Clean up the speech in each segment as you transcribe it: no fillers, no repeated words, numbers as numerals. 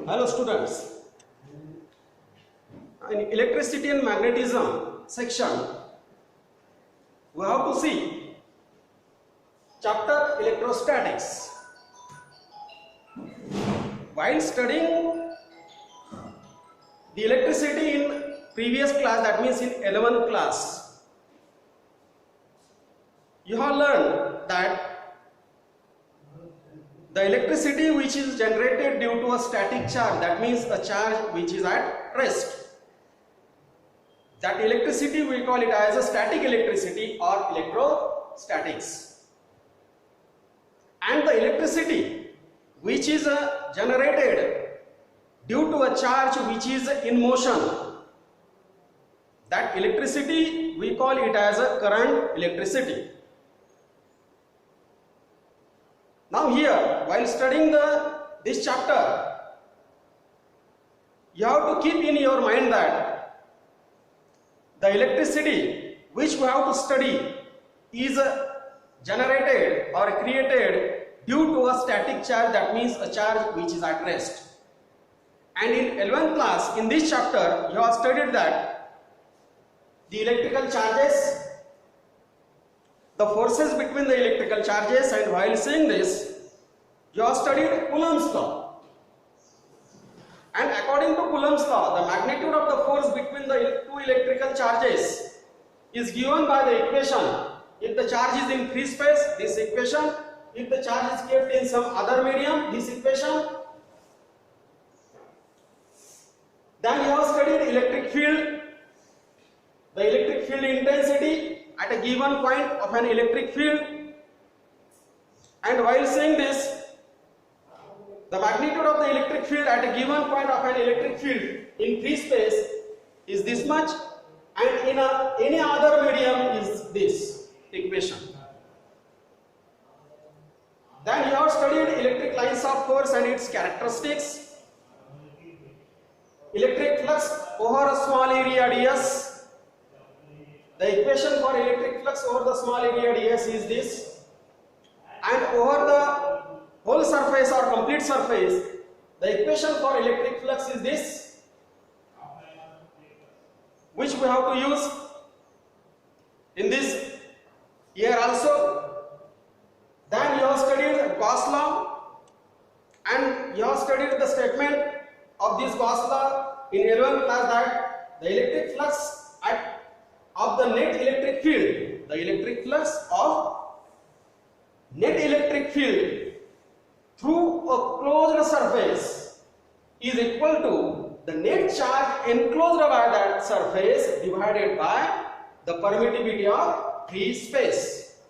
Hello students. In electricity and magnetism section, we have to see chapter electrostatics. While studying the electricity in previous class, that means in 11th class, you have learned that the electricity which is generated due to a static charge, that means a charge which is at rest, that electricity we call it as a static electricity or electrostatics. And the electricity which is generated due to a charge which is in motion, that electricity we call it as a current electricity. Now here, while studying this chapter, you have to keep in your mind that the electricity which we have to study is generated or created due to a static charge, that means a charge which is at rest. And in 11th class, in this chapter, you have studied that the electrical charges, the forces between the electrical charges, and while seeing this, you have studied Coulomb's law. And according to Coulomb's law, the magnitude of the force between the two electrical charges is given by the equation. If the charge is in free space, this equation. If the charge is kept in some other medium, this equation. Then you have studied electric field, the electric field intensity at a given point of an electric field. And while saying this, the magnitude of the electric field at a given point of an electric field in free space is this much, and in any other medium is this equation. Then you have studied electric lines of force and its characteristics, electric flux over a small area ds. The equation for electric flux over the small area ds is this, and over the whole surface or complete surface, the equation for electric flux is this, which we have to use in this year also. Then you have studied Gauss law, and you have studied the statement of this Gauss law in 11th class that the electric flux of the net electric field, the electric flux of net electric field through a closed surface is equal to the net charge enclosed by that surface divided by the permittivity of free space.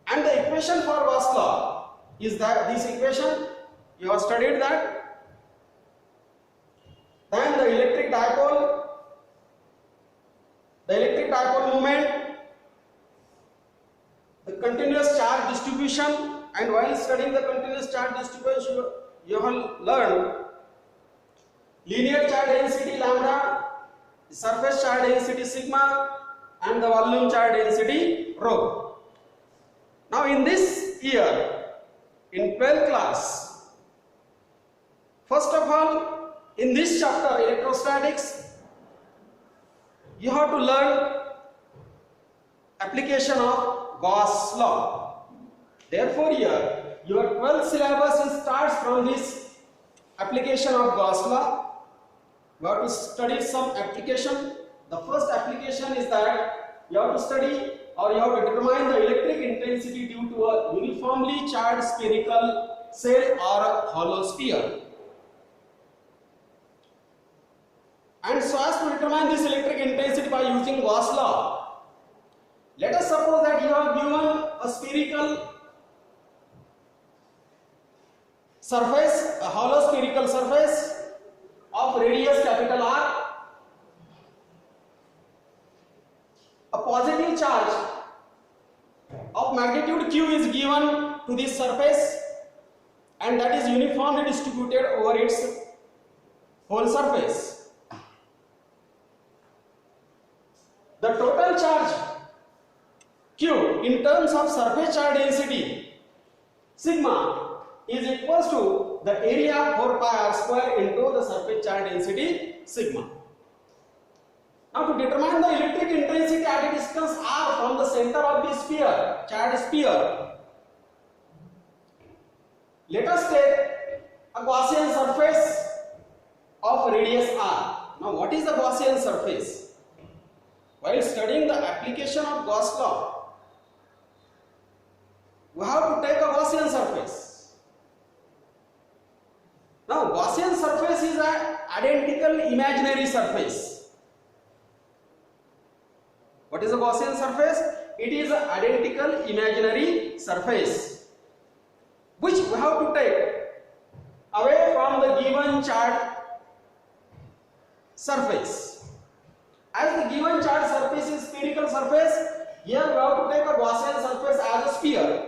And the equation for Gauss law is that this equation, you have studied that. Then the electric dipole moment, the continuous charge distribution, and while studying the continuous charge distribution, you have learned linear charge density lambda, surface charge density sigma, and the volume charge density rho. Now in this year, in 12th class, first of all, in this chapter electrostatics, you have to learn application of Gauss law. Therefore here, your 12th syllabus starts from this application of Gauss law. You have to study some application. The first application is that you have to study or you have to determine the electric intensity due to a uniformly charged spherical cell or a hollow sphere. And so as to determine this electric intensity by using Gauss law, let us suppose that you are given a spherical surface, a hollow spherical surface of radius capital R. A positive charge of magnitude q is given to this surface, and that is uniformly distributed over its whole surface. The total charge q in terms of surface charge density sigma is equals to the area 4 pi r square into the surface charge density sigma. Now to determine the electric intensity at a distance r from the center of the sphere, charged sphere, let us take a Gaussian surface of radius r. Now what is the Gaussian surface? While studying the application of Gauss law, we have to take a Gaussian surface. Now Gaussian surface is an identical imaginary surface. What is a Gaussian surface? It is an identical imaginary surface which we have to take away from the given charged surface. As the given charged surface is spherical surface, here we have to take a Gaussian surface as a sphere.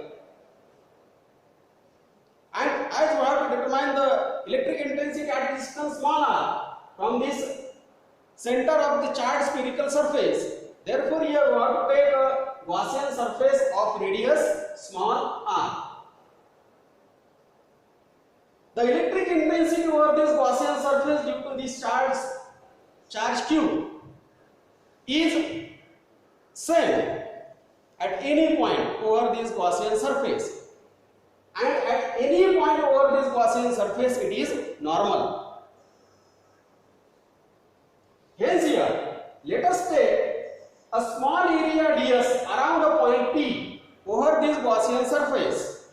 And as we have to determine the electric intensity at a distance small r from this center of the charged spherical surface, therefore here we have to take a Gaussian surface of radius small r. The electric intensity over this Gaussian surface due to this charge q is same at any point over this Gaussian surface, and at any point over this Gaussian surface it is normal. Hence here let us take a small area ds around a point P over this Gaussian surface,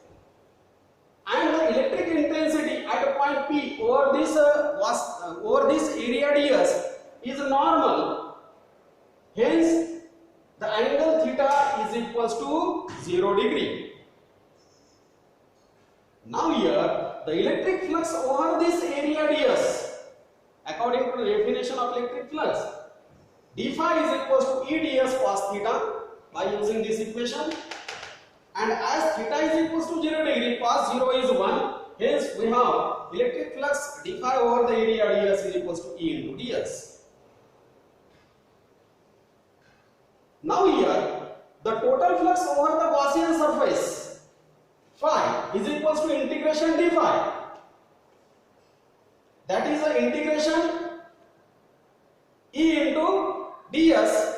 and the electric intensity at a point P over this area ds is normal. Hence the angle theta is equals to 0 degree. Now here the electric flux over this area ds, according to the definition of electric flux, d phi is equals to E ds cos theta by using this equation, and as theta is equals to 0 degree, cos 0 is 1, hence we have electric flux d phi over the area ds is equals to E into ds. Now here the total flux over the Gaussian surface phi is equals to integration d phi, that is the integration E into ds.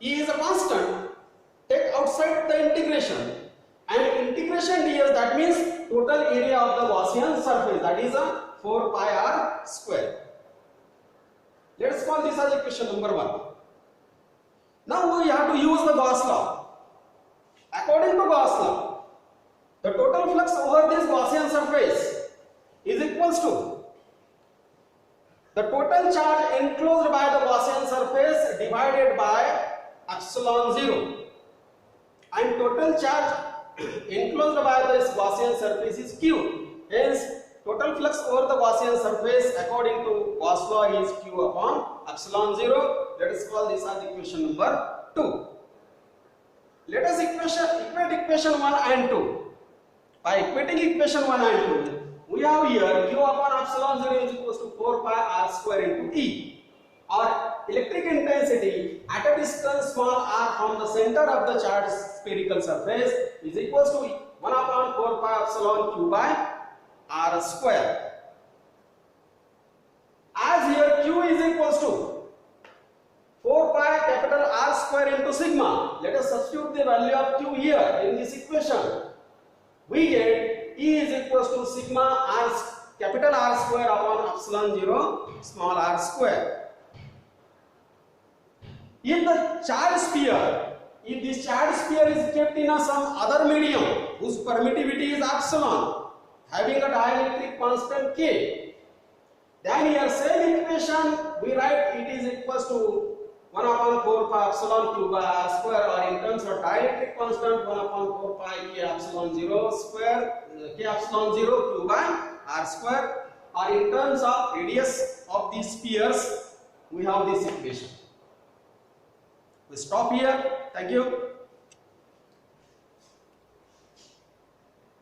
E is a constant, take outside the integration, and integration ds, that means total area of the Gaussian surface, that is a 4 pi r square. Let us call this as equation number 1. Now we have to use the Gauss law. According to Gauss law, the total flux over this Gaussian surface is equals to the total charge enclosed by the Gaussian surface divided by epsilon 0, and total charge enclosed by this Gaussian surface is q. Hence total flux over the Gaussian surface according to Gauss law is q upon epsilon 0. Let us call this as equation number 2. Let us equate equation 1 and 2. By equating equation 1 and 2, we have here q upon epsilon 0 is equals to 4 pi r square into E, or electric intensity at a distance small r from the center of the charged spherical surface is equals to 1 upon 4 pi epsilon q by r square. As here q is equals to 4 pi capital R square into sigma, let us substitute the value of q here in this equation. We get E is equals to sigma r capital R square upon epsilon 0 small r square. If the charged sphere, if this charged sphere is kept in some other medium whose permittivity is epsilon, having a dielectric constant k, then here same equation we write it is equals to 1 upon 4 pi epsilon q by r square, or in terms of dielectric constant 1 upon 4 pi k epsilon 0 square k epsilon 0 q by r square, or in terms of radius of these spheres we have this equation. We stop here. Thank you.